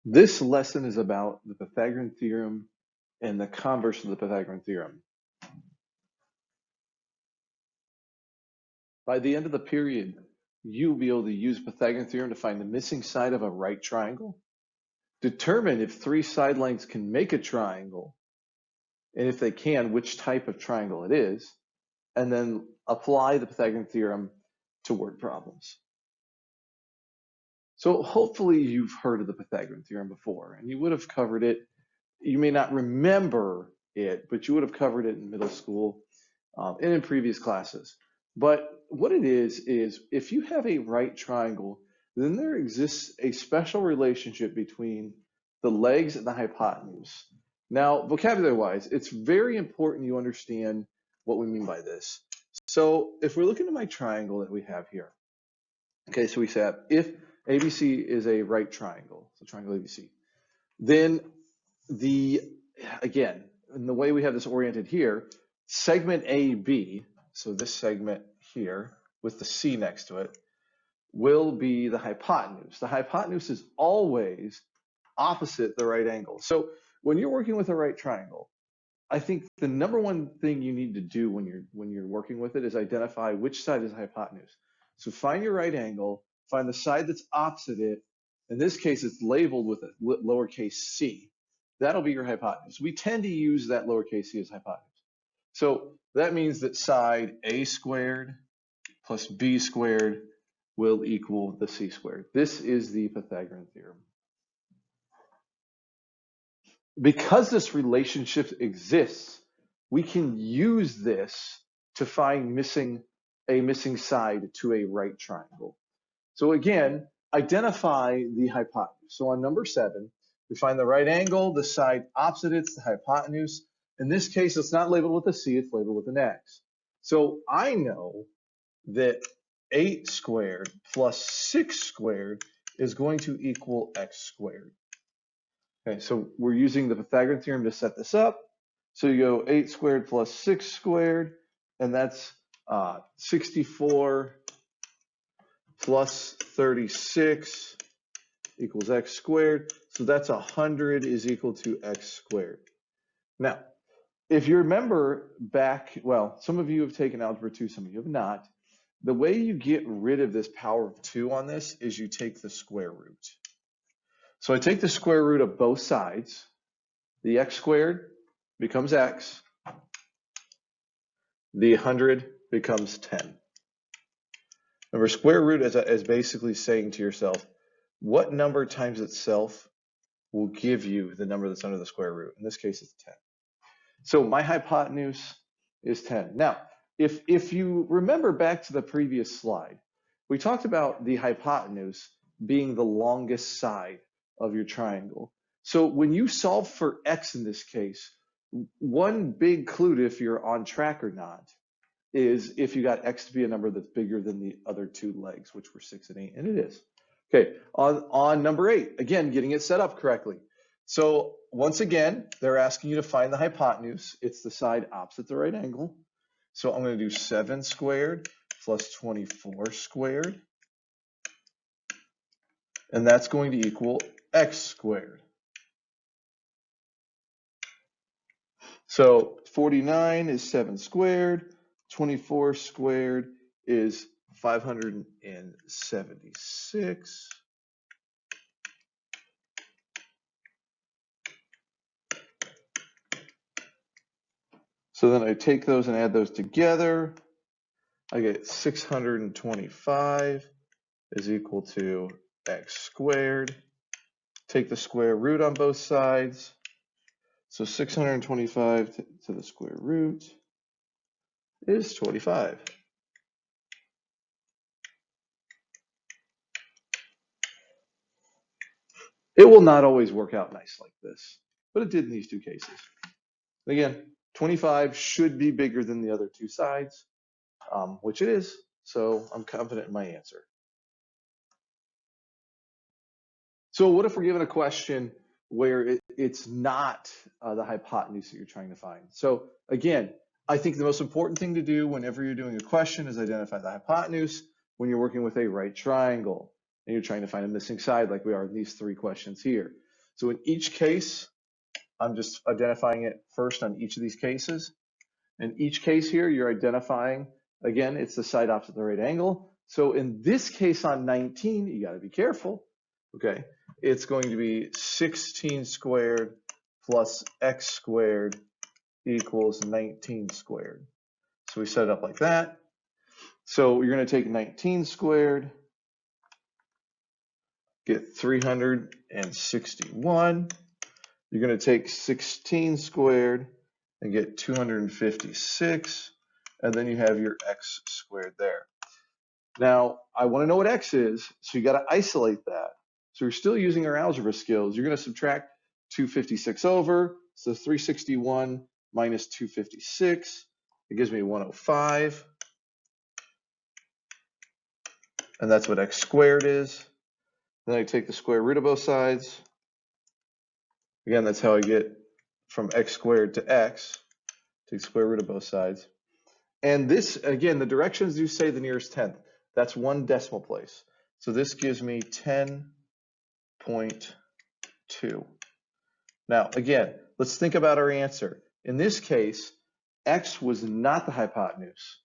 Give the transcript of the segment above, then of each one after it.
This lesson is about the Pythagorean theorem and the converse of the Pythagorean theorem. By the end of the period, you'll be able to use Pythagorean theorem to find the missing side of a right triangle, determine if three side lengths can make a triangle, and if they can, which type of triangle it is, and then apply the Pythagorean theorem to word problems. So hopefully you've heard of the Pythagorean theorem before, and you would have covered it. You may not remember it, but you would have covered it in middle school and in previous classes. But what it is if you have a right triangle, then there exists a special relationship between the legs and the hypotenuse. Now, vocabulary-wise, it's very important you understand what we mean by this. So if we're looking at my triangle that we have here, okay, so we say if ABC is a right triangle, so triangle ABC, then again, in the way we have this oriented here, segment AB, so this segment here with the C next to it, will be the hypotenuse. The hypotenuse is always opposite the right angle. So when you're working with a right triangle, I think the number one thing you need to do when you're working with it is identify which side is the hypotenuse. So find your right angle, find the side that's opposite it. In this case, it's labeled with a lowercase c. That'll be your hypotenuse. We tend to use that lowercase c as hypotenuse. So that means that side a squared plus b squared will equal the c squared. This is the Pythagorean theorem. Because this relationship exists, we can use this to find a missing side to a right triangle. So again, identify the hypotenuse. So on number 7, we find the right angle, the side opposite it's the hypotenuse. In this case, it's not labeled with a C, it's labeled with an X. So I know that 8 squared plus 6 squared is going to equal x squared. Okay, so we're using the Pythagorean theorem to set this up. So you go 8 squared plus 6 squared, and that's 64 plus 36 equals x squared. So that's 100 is equal to x squared. Now, if you remember back, well, some of you have taken algebra 2, some of you have not. The way you get rid of this power of 2 on this is you take the square root. So I take the square root of both sides. The x squared becomes x. The 100 becomes 10. Remember, square root is basically saying to yourself, what number times itself will give you the number that's under the square root? In this case, it's 10. So my hypotenuse is 10. Now, if you remember back to the previous slide, we talked about the hypotenuse being the longest side of your triangle. So when you solve for x in this case, one big clue to if you're on track or not is if you got x to be a number that's bigger than the other two legs, which were 6 and 8, and it is. Okay, on number 8, again, getting it set up correctly. So once again, they're asking you to find the hypotenuse. It's the side opposite the right angle. So I'm going to do 7 squared plus 24 squared. And that's going to equal x squared. So 49 is 7 squared. 24 squared is 576. So then I take those and add those together. I get 625 is equal to x squared. Take the square root on both sides. So 625 to the square root is 25. It will not always work out nice like this, but it did in these two cases. Again, 25 should be bigger than the other two sides, which it is, so I'm confident in my answer. So what if we're given a question where it's not the hypotenuse that you're trying to find? So again, I think the most important thing to do whenever you're doing a question is identify the hypotenuse when you're working with a right triangle and you're trying to find a missing side like we are in these 3 questions here. So in each case, I'm just identifying it first on each of these cases. In each case here, you're identifying, again, it's the side opposite the right angle. So in this case on 19, you got to be careful, okay? It's going to be 16 squared plus x squared equals 19 squared. So we set it up like that. So you're going to take 19 squared, get 361. You're going to take 16 squared and get 256. And then you have your x squared there. Now, I want to know what x is, so you got to isolate that. So we're still using our algebra skills. You're going to subtract 256 over, so 361 minus 256. It gives me 105. And that's what x squared is. Then I take the square root of both sides. Again, that's how I get from x squared to x. Take the square root of both sides. And this, again, the directions do say the nearest tenth. That's one decimal place. So this gives me 10.2. Now, again, let's think about our answer. In this case, x was not the hypotenuse.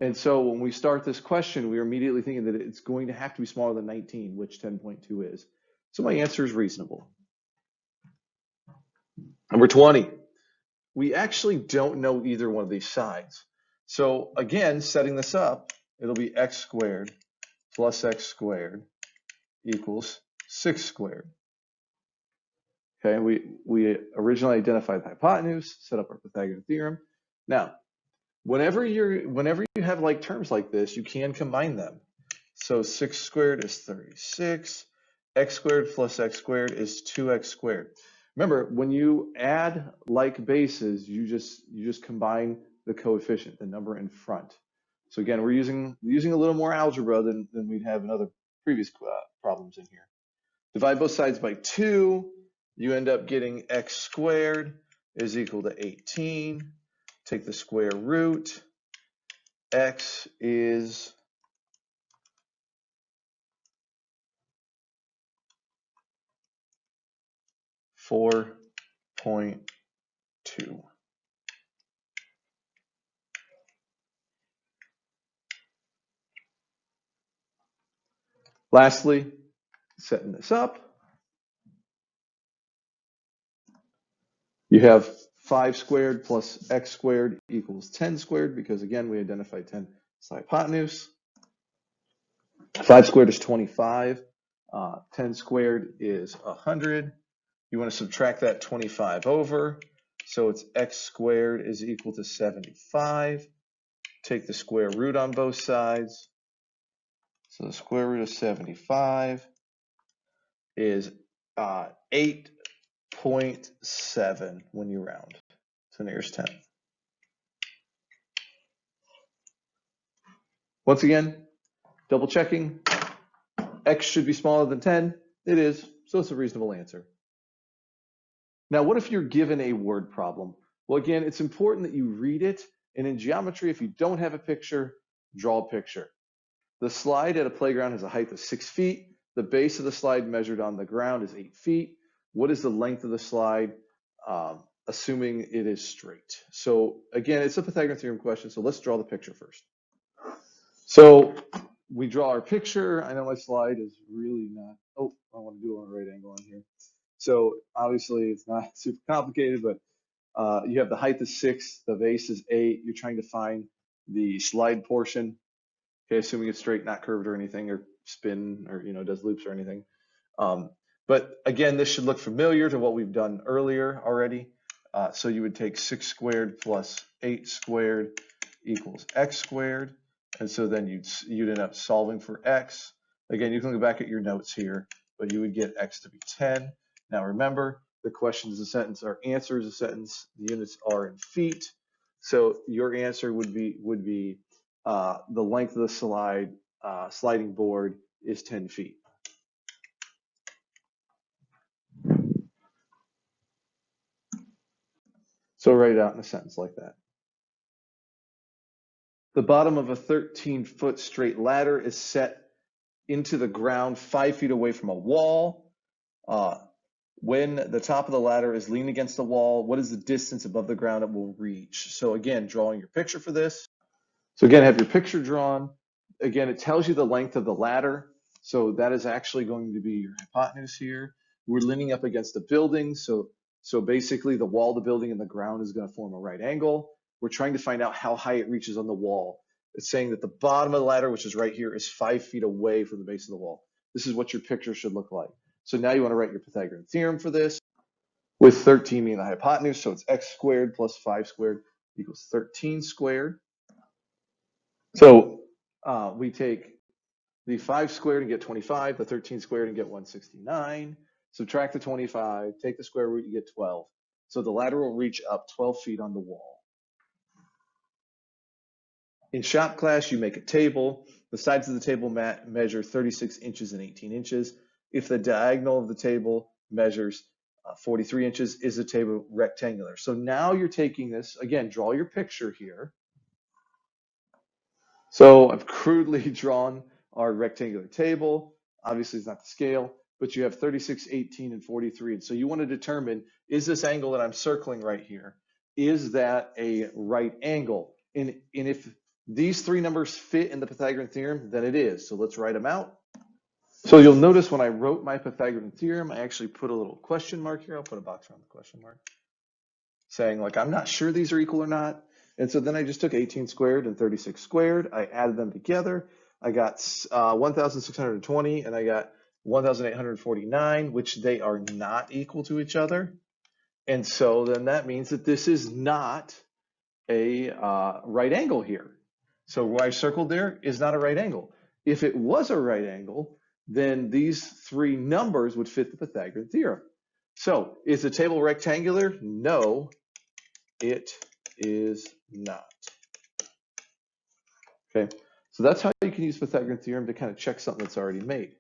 And so when we start this question, we are immediately thinking that it's going to have to be smaller than 19, which 10.2 is. So my answer is reasonable. Number 20. We actually don't know either one of these sides. So again, setting this up, it'll be x squared plus x squared equals 6 squared. Okay, we originally identified the hypotenuse, set up our Pythagorean theorem. Now, whenever you have like terms like this, you can combine them. So 6 squared is 36. X squared plus x squared is 2x squared. Remember, when you add like bases, you just combine the coefficient, the number in front. So again, we're using a little more algebra than we'd have in other previous problems in here. Divide both sides by 2. You end up getting x squared is equal to 18. Take the square root. X is 4.2. Lastly, setting this up, you have 5 squared plus x squared equals 10 squared, because again, we identified 10 as the hypotenuse. 5 squared is 25. 10 squared is 100. You want to subtract that 25 over. So it's x squared is equal to 75. Take the square root on both sides. So the square root of 75 is 8.7 when you round to the nearest 10. Once again, double checking. X should be smaller than 10. It is, so it's a reasonable answer. Now, what if you're given a word problem? Well, again, it's important that you read it. And in geometry, if you don't have a picture, draw a picture. The slide at a playground has a height of 6 feet. The base of the slide measured on the ground is 8 feet. What is the length of the slide, assuming it is straight? So again, it's a Pythagorean theorem question, so let's draw the picture first. So we draw our picture. I know my slide is really not, oh, I want to do it on a right angle on here. So obviously it's not super complicated, but you have the height is 6, the base is 8. You're trying to find the slide portion. Okay, assuming it's straight, not curved or anything, or spin, or does loops or anything. But again, this should look familiar to what we've done earlier already. So you would take 6 squared plus 8 squared equals x squared, and so then you'd end up solving for x. Again, you can look back at your notes here, but you would get x to be 10. Now remember, the question is a sentence, our answer is a sentence. The units are in feet, so your answer would be the length of the sliding board is 10 feet. So write it out in a sentence like that. The bottom of a 13-foot straight ladder is set into the ground 5 feet away from a wall. when the top of the ladder is leaning against the wall, what is the distance above the ground it will reach? So again, drawing your picture for this. So again, have your picture drawn. Again, it tells you the length of the ladder. So that is actually going to be your hypotenuse here. We're leaning up against the building. So basically the wall of the building and the ground is going to form a right angle. We're trying to find out how high it reaches on the wall. It's saying that the bottom of the ladder, which is right here, is 5 feet away from the base of the wall. This is what your picture should look like. So now you want to write your Pythagorean theorem for this, with 13 being the hypotenuse. So it's x squared plus 5 squared equals 13 squared. So we take the 5 squared and get 25, the 13 squared and get 169. Subtract the 25, take the square root, you get 12. So the ladder will reach up 12 feet on the wall. In shop class, you make a table. The sides of the table measure 36 inches and 18 inches. If the diagonal of the table measures 43 inches, is the table rectangular? So now you're taking this, again, draw your picture here. So I've crudely drawn our rectangular table. Obviously, it's not the scale, but you have 36, 18, and 43. And so you want to determine, is this angle that I'm circling right here, is that a right angle? And if these three numbers fit in the Pythagorean theorem, then it is. So let's write them out. So you'll notice when I wrote my Pythagorean theorem, I actually put a little question mark here. I'll put a box around the question mark, saying like, I'm not sure these are equal or not. And so then I just took 18 squared and 36 squared. I added them together. I got 1,620 and I got 1,849, which they are not equal to each other. And so then that means that this is not a right angle here. So what I circled there is not a right angle. If it was a right angle, then these three numbers would fit the Pythagorean theorem. So is the table rectangular? No, it is not. Okay, so that's how you can use Pythagorean theorem to kind of check something that's already made.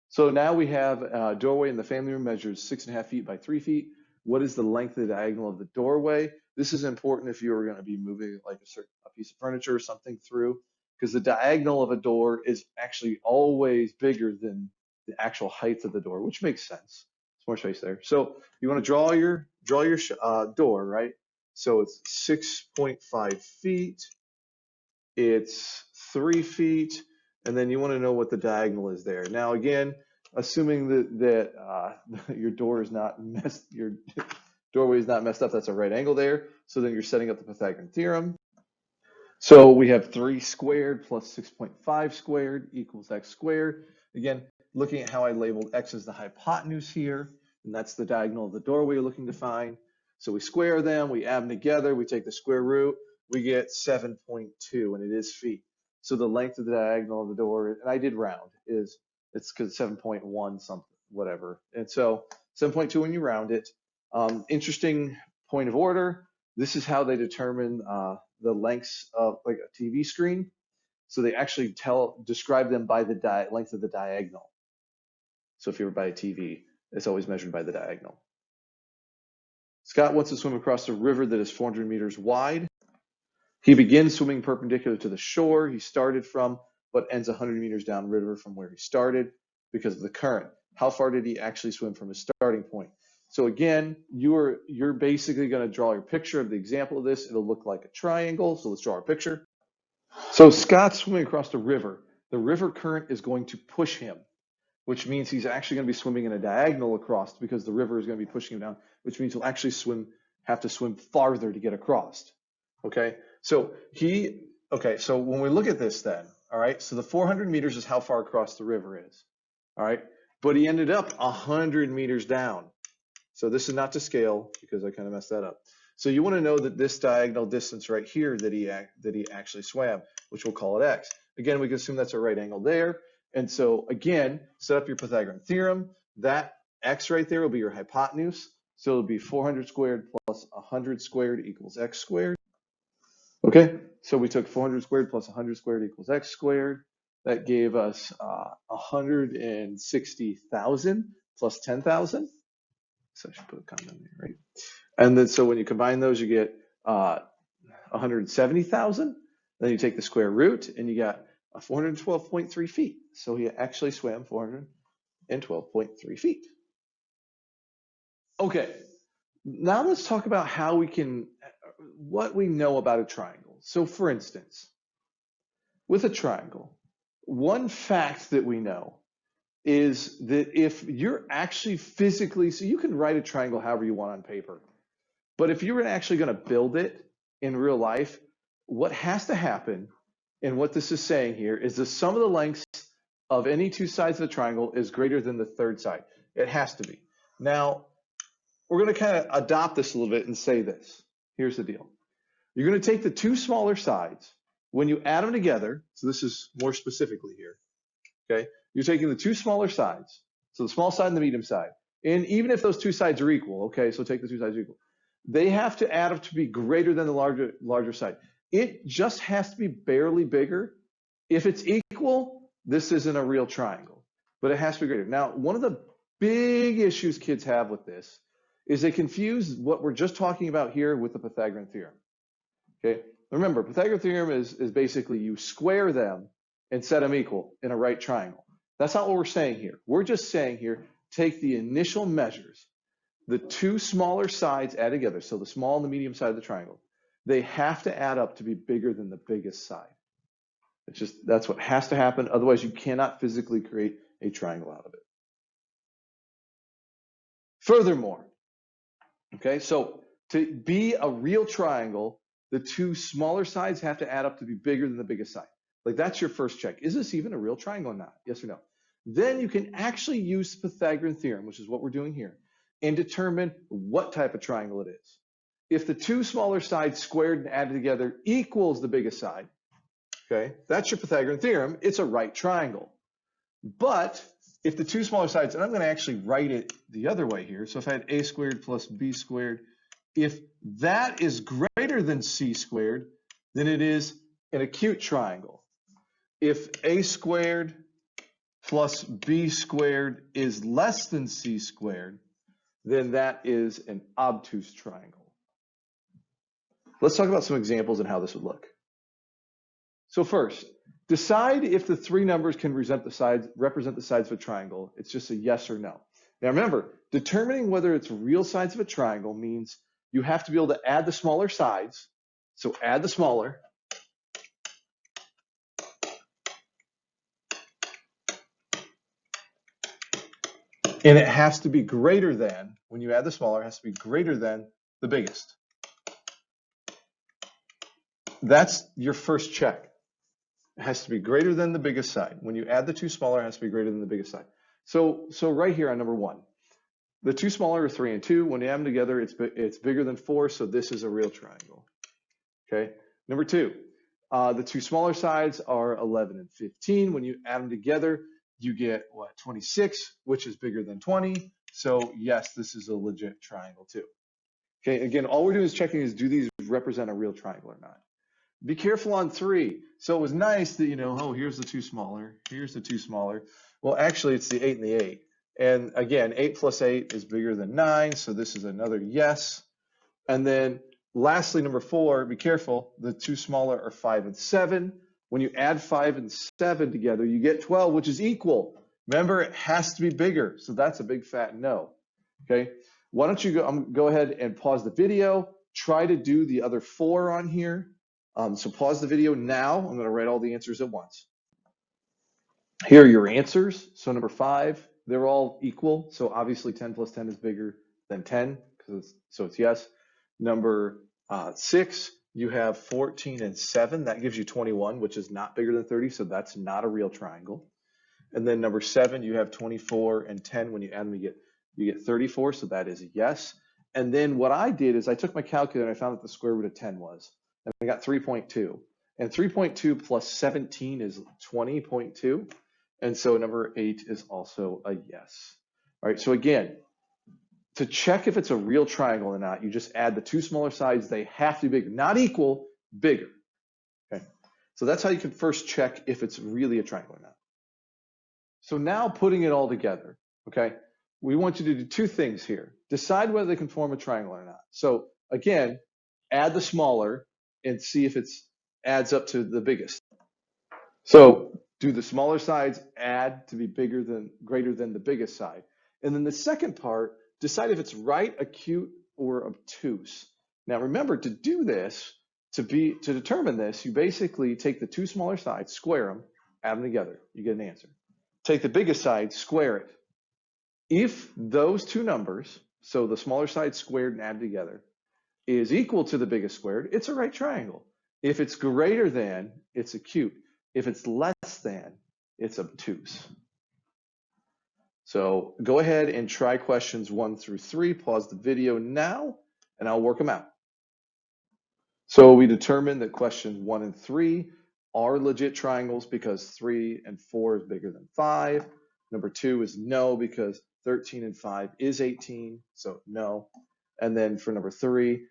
So now we have a doorway in the family room measures 6.5 feet by 3 feet. What is the length of the diagonal of the doorway? This is important if you are going to be moving like a piece of furniture or something through, because the diagonal of a door is actually always bigger than the actual height of the door, which makes sense. There's more space there. So you want to draw your door, right? So it's 6.5 feet. It's 3 feet. And then you want to know what the diagonal is there. Now, again, assuming that your door is not your doorway is not messed up, that's a right angle there. So then you're setting up the Pythagorean theorem. So we have 3 squared plus 6.5 squared equals x squared. Again, looking at how I labeled x as the hypotenuse here, and that's the diagonal of the doorway you're looking to find. So we square them, we add them together, we take the square root, we get 7.2, and it is feet. So the length of the diagonal of the door, and I did round, it's because 7.1 something, whatever. And so 7.2 when you round it. Interesting point of order. This is how they determine the lengths of like a TV screen. So they actually describe them by the length of the diagonal. So if you were by a TV, it's always measured by the diagonal. Scott wants to swim across a river that is 400 meters wide. He begins swimming perpendicular to the shore he started from, but ends 100 meters downriver from where he started because of the current. How far did he actually swim from his starting point? So again, you're basically going to draw your picture of the example of this. It'll look like a triangle. So let's draw our picture. So Scott's swimming across the river. The river current is going to push him, which means he's actually going to be swimming in a diagonal across because the river is going to be pushing him down, which means he'll actually have to swim farther to get across. Okay, so so when we look at this then, all right, so the 400 meters is how far across the river is, all right, but he ended up 100 meters down. So this is not to scale because I kind of messed that up. So you want to know that this diagonal distance right here that he actually swam, which we'll call it x. Again, we can assume that's a right angle there. And so again, set up your Pythagorean theorem. That x right there will be your hypotenuse. So it'll be 400 squared plus 100 squared equals x squared. Okay, so we took 400 squared plus 100 squared equals x squared. That gave us 160,000 plus 10,000. So I should put a comment there, right? And then so when you combine those, you get 170,000. Then you take the square root and you got 412.3 feet. So he actually swam 412.3 and 12.3 feet. Okay, now let's talk about how we can, what we know about a triangle. So for instance, with a triangle, one fact that we know is that if you're actually physically, so you can write a triangle however you want on paper, but if you're actually going to build it in real life, what has to happen, and what this is saying here, is the sum of the lengths of any two sides of the triangle is greater than the third side. It has to be. Now, we're going to kind of adopt this a little bit and say this. Here's the deal. You're going to take the two smaller sides. When you add them together, so this is more specifically here, okay? You're taking the two smaller sides, so the small side and the medium side. And even if those two sides are equal, okay, so take the two sides equal, they have to add up to be greater than the larger side. It just has to be barely bigger. If it's equal, this isn't a real triangle, but it has to be greater. Now, one of the big issues kids have with this is they confuse what we're just talking about here with the Pythagorean theorem. Okay, remember, Pythagorean theorem is basically you square them and set them equal in a right triangle. That's not what we're saying here. We're just saying here, take the initial measures, the two smaller sides add together, so the small and the medium side of the triangle, they have to add up to be bigger than the biggest side. It's just, that's what has to happen. Otherwise, you cannot physically create a triangle out of it. Furthermore, okay, so to be a real triangle, the two smaller sides have to add up to be bigger than the biggest side. Like, that's your first check. Is this even a real triangle or not? Yes or no? Then you can actually use the Pythagorean theorem, which is what we're doing here, and determine what type of triangle it is. If the two smaller sides squared and added together equals the biggest side, okay, that's your Pythagorean theorem. It's a right triangle. But if the two smaller sides, and I'm going to actually write it the other way here. So if I had a squared plus b squared, if that is greater than c squared, then it is an acute triangle. If a squared plus b squared is less than c squared, then that is an obtuse triangle. Let's talk about some examples and how this would look. So first, decide if the three numbers can represent the sides of a triangle. It's just a yes or no. Now remember, determining whether it's real sides of a triangle means you have to be able to add the smaller sides. So add the smaller. And it has to be greater than, when you add the smaller, it has to be greater than the biggest. That's your first check. It has to be greater than the biggest side. When you add the two smaller, it has to be greater than the biggest side. So right here on number one, the two smaller are 3 and 2. When you add them together, it's bigger than 4, so this is a real triangle. Okay. Number two, the two smaller sides are 11 and 15. When you add them together, you get what, 26, which is bigger than 20. So yes, this is a legit triangle too. Okay. Again, all we're doing is checking is, do these represent a real triangle or not? Be careful on 3. So it was nice that, oh, here's the two smaller, here's the two smaller. Well, actually, it's the 8 and the 8. And again, 8 plus 8 is bigger than 9, so this is another yes. And then lastly, number 4, be careful, the two smaller are 5 and 7. When you add 5 and 7 together, you get 12, which is equal. Remember, it has to be bigger, so that's a big fat no. Okay, why don't you go ahead and pause the video, try to do the other 4 on here. So pause the video now. I'm going to write all the answers at once. Here are your answers. So number 5, they're all equal. So obviously 10 plus 10 is bigger than 10, so it's yes. Number 6, you have 14 and 7. That gives you 21, which is not bigger than 30, so that's not a real triangle. And then number 7, you have 24 and 10. When you add them, you get 34, so that is a yes. And then what I did is I took my calculator and I found that the square root of 10 was. And I got 3.2. And 3.2 plus 17 is 20.2. And so number 8 is also a yes. All right, so again, to check if it's a real triangle or not, you just add the two smaller sides. They have to be bigger, not equal, bigger. Okay, so that's how you can first check if it's really a triangle or not. So now putting it all together, okay, we want you to do 2 things here. Decide whether they can form a triangle or not. So again, add the smaller and see if it adds up to the biggest. So Do the smaller sides add to be greater than the biggest side? And then the second part, decide if it's right, acute, or obtuse. Now remember, to do this, to determine this, you basically take the two smaller sides, square them, add them together, you get an answer. Take the biggest side, square it. If those two numbers, so the smaller side squared and added together, is equal to the biggest squared, it's a right triangle. If it's greater than, it's acute. If it's less than, it's obtuse. So go ahead and try questions 1 through 3. Pause the video now, and I'll work them out. So we determined that questions 1 and 3 are legit triangles because 3 and 4 is bigger than 5. Number 2 is no because 13 and 5 is 18, so no. And then for number 3,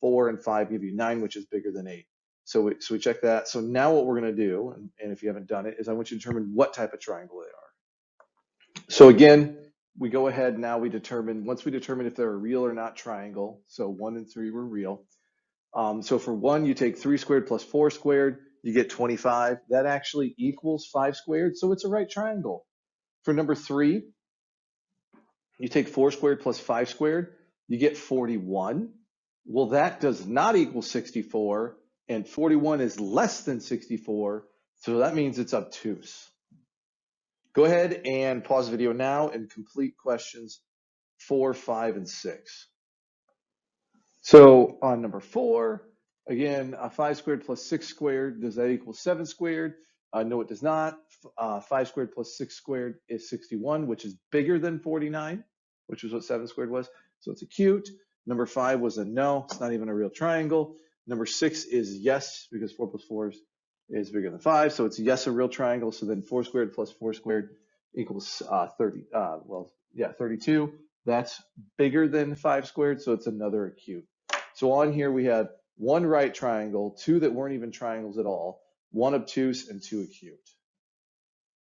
4 and 5 give you 9, which is bigger than 8. So we check that. So now what we're going to do, and if you haven't done it, is I want you to determine what type of triangle they are. So again, we go ahead now, once we determine if they're a real or not triangle, so 1 and 3 were real. So for 1, you take 3 squared plus 4 squared, you get 25. That actually equals 5 squared, so it's a right triangle. For number 3, you take 4 squared plus 5 squared, you get 41. Well, that does not equal 64, and 41 is less than 64, so that means it's obtuse. Go ahead and pause the video now and complete questions 4, 5, and 6. So on number 4, again, 5 squared plus 6 squared, does that equal 7 squared? No, it does not. 5 squared plus 6 squared is 61, which is bigger than 49, which is what 7 squared was. So it's acute. Number 5 was a no. It's not even a real triangle. Number 6 is yes, because 4 plus 4 is bigger than 5. So it's yes, a real triangle. So then 4 squared plus 4 squared equals 32. That's bigger than 5 squared, so it's another acute. So on here we had 1 right triangle, 2 that weren't even triangles at all, 1 obtuse, and 2 acute.